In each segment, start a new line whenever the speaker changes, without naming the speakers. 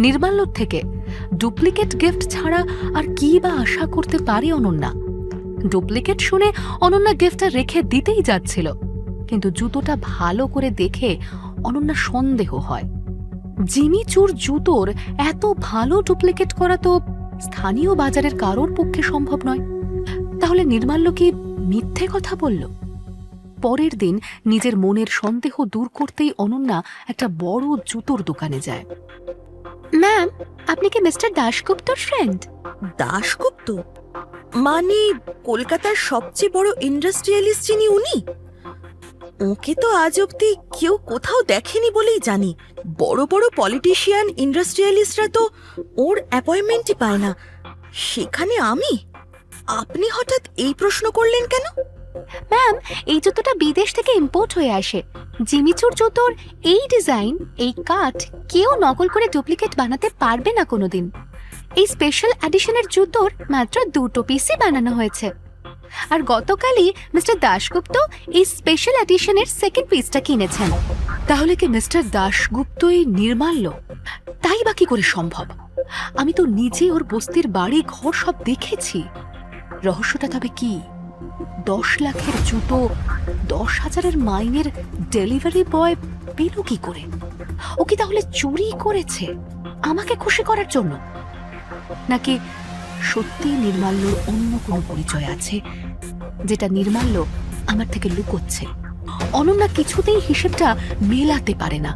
নির্মাল্যর থেকে duplicate gift ছাড়া আর কি বা আশা করতে পারে অনন্যা? ডুপ্লিকেট শুনে অনন্যা গিফটটা রেখে দিতেই যাচ্ছিল, কিন্তু জুতোটা ভালো করে দেখে অনন্যা সন্দেহ হয়। জিমি চুর জুতোর এত ভালো ডুপ্লিকেট করা তো স্থানীয় বাজারের কারোর পক্ষে সম্ভব নয়। তাহলে নির্মাল্য কি মিথ্যে কথা বলল? পরের দিন নিজের মনের সন্দেহ দূর করতেই অনন্যা একটা বড় জুতোর দোকানে যায়। ম্যাম, আপনি কি মিস্টার দাশগুপ্তর ফ্রেন্ড?
দাশগুপ্ত মানে কলকাতার সবচেয়ে বড় ইন্ডাস্ট্রিয়ালিস্ট যিনি, উনি? ওকে তো আজ অব্দি কেউ কোথাও দেখেনি বলেই জানি। বড় বড় পলিটিশিয়ান, ইন্ডাস্ট্রিয়ালিস্টরা তো ওর অ্যাপয়েন্টমেন্টই পায় না, সেখানে আপনি হঠাৎ এই প্রশ্ন করলেন কেন?
ম্যাম, এই জুতোটা বিদেশ থেকে ইম্পোর্ট হয়ে আসে। জিমিচুর জুতোর এই ডিজাইন, এই কাট কেউ নকল করে ডুপ্লিকেট বানাতে পারবে না কোনোদিন। এই স্পেশাল এডিশনের জুতোর মাত্র 2 পিসই বানানো হয়েছে, আর গতকালই মিস্টার দাশগুপ্ত এই স্পেশাল এডিশনের সেকেন্ড পিসটা কিনেছেন। তাহলে কি মিস্টার দাশগুপ্তই নির্মাল্য? তাই বা কি করে সম্ভব? আমি তো নিজে ওর বস্তির বাড়ি ঘর সব দেখেছি। রহস্যটা তবে কি? 10 লাখের জুতো 10,000-এর মাইনের ডেলিভারি বয় পেল কি করে? ও কি তাহলে চুরি করেছে আমাকে খুশি করার জন্য? নাকি সত্যি নির্মাল্যর অন্য কোনো পরিচয় আছে, যেটা নির্মাল্য আমার থেকে লুকোচ্ছে? অনন্যা কিছুতেই হিসেবটা মেলাতে পারে না।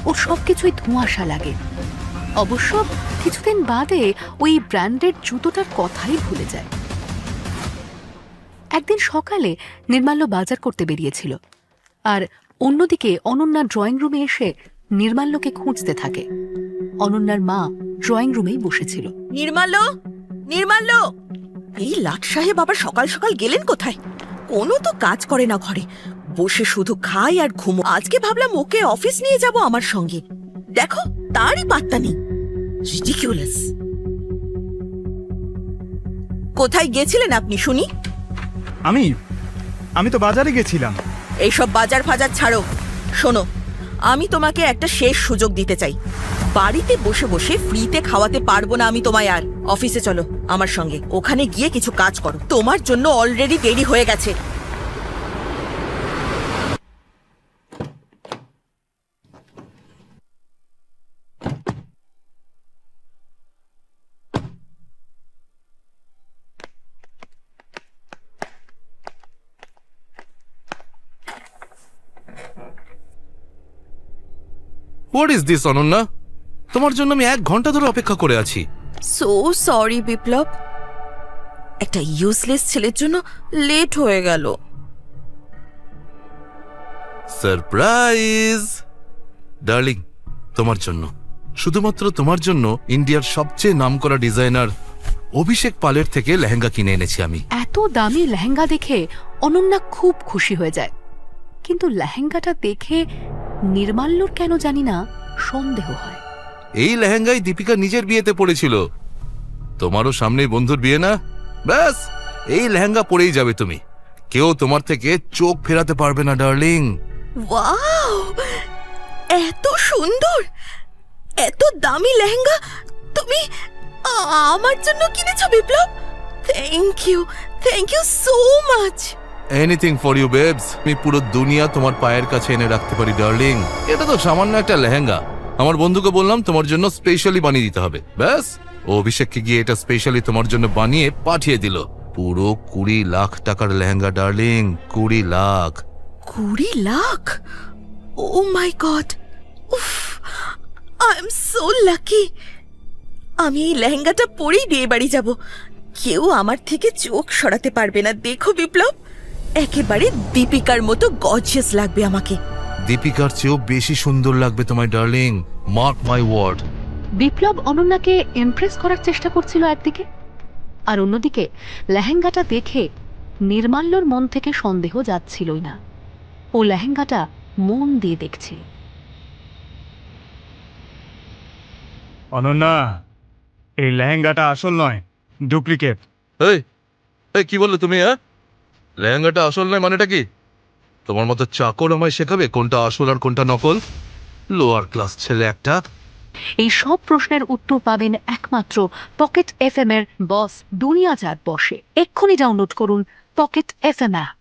ওর সবকিছুই ধোঁয়াশা লাগে। অবশ্য কিছুদিন বাদে ওই ব্র্যান্ডেড জুতোটার কথাই ভুলে যায়। একদিন সকালে নির্মাল্য বাজার করতে বেরিয়েছিল, আর অন্যদিকে অনন্যা ড্রয়িং রুমে এসে নির্মাল্যকে খুঁজতে থাকে। অনন্যার মা ড্রয়িং রুমেই বসেছিল।
নির্মাল্য, নির্মাল্য! এই লাট সাহেব আবার সকাল সকাল গেলেন কোথায়? কোনো তো কাজ করে না ঘরে, বসে শুধু খায় আর ঘুমো। আজকে ভাবলাম ওকে অফিস নিয়ে যাব আমার সঙ্গে, দেখো তারই পাত্তা নেই। রিডিকিউলাস! কোথায় গেছিলেন আপনি শুনি?
আমি তো বাজারে গেছিলাম।
এইসব বাজার ফাজার ছাড়ো। শোনো, আমি তোমাকে একটা শেষ সুযোগ দিতে চাই। বাড়িতে বসে বসে ফ্রিতে খাওয়াতে পারবো না আমি তোমায় আর। অফিসে চলো আমার সঙ্গে, ওখানে গিয়ে কিছু কাজ করো। তোমার জন্য অলরেডি দেরি হয়ে গেছে।
What is this Ananya? তোমার জন্য আমি 1 ঘন্টা ধরে অপেক্ষা করে আছি।
সো সরি বিপ্লব, একটা ইউজলেস ছেলের জন্য লেট হয়ে গেল।
সারপ্রাইজ ডার্লিং, তোমার জন্য, শুধুমাত্র তোমার জন্য ইন্ডিয়ার সবচেয়ে নামকরা ডিজাইনার অভিষেক পালের থেকে লেহেঙ্গা কিনে এনেছি আমি।
এত দামি লেহেঙ্গা দেখে অনন্যা খুব খুশি হয়ে যায়, কিন্তু লেহেঙ্গাটা দেখে নির্মাল্যর কেন জানি না সন্দেহ হয়।
এই লেহেঙ্গাই দীপিকা নিজের বিয়েতে পড়েছিল। তোমারও সামনেই বন্ধুর বিয়ে না? ব্যাস, এই লেহেঙ্গা পরেই যাবে তুমি। কেউ তোমার থেকে চোখ ফেরাতে পারবে না ডার্লিং।
ওয়াও, এত সুন্দর, এত দামি লেহেঙ্গা তুমি আমার জন্য কিনেছো Biplob? Thank you so much.
Anything for you babes. আমি পুরো দুনিয়া তোমার পায়ের কাছে এনে রাখতে পারি ডার্লিং। এটা তো সামান্য একটা লেহেঙ্গা। আমার বন্ধুকে বললাম তোমার জন্য স্পেশালি বানিয়ে দিতে হবে। ব্যাস, ও অভিষেককে গিয়ে এটা স্পেশালি তোমার জন্য বানিয়ে পাঠিয়ে দিল। পুরো 20 লাখ টাকার লেহেঙ্গা ডার্লিং, 20 লাখ।
20 লাখ? ও মাই গড, উফ, আই এম সো লাকি। আমি এই লেহেঙ্গাটা পরেই বিয়ে বাড়ি যাব। কেউ আমার থেকে চোখ সরাতে পারবে না। দেখো বিপ্লব, একেবারে দীপিকার মতো গর্জিয়াস লাগবে আমাকে।
দীপিকার চেয়েও বেশি সুন্দর লাগবে তোমায় darling, mark my word.
Biplob অনন্যাকে ইমপ্রেস করার চেষ্টা করছিল একদিকে, আর অন্যদিকে লেহেঙ্গাটা দেখে নির্মাল্যর মন থেকে সন্দেহ যাচ্ছিলই না। ও লেহেঙ্গাটা মন দিয়ে দেখছিল।
অনন্যা, এই লেহেঙ্গাটা আসল নয়, ডুপ্লিকেট।
এই এই কি বললে তুমি? লেহেঙ্গাটা আসল নয় মানেটা কি? তোমার মতো চাকর আমায় শেখাবে কোনটা আসল আর কোনটা নকল? লোয়ার ক্লাস ছেলে একটা।
এই সব প্রশ্নের উত্তর পাবেন একমাত্র পকেট এফএম এর বস দুনিয়া চাঁদ বসে। এক্ষুনি ডাউনলোড করুন পকেট এফএম অ্যাপ।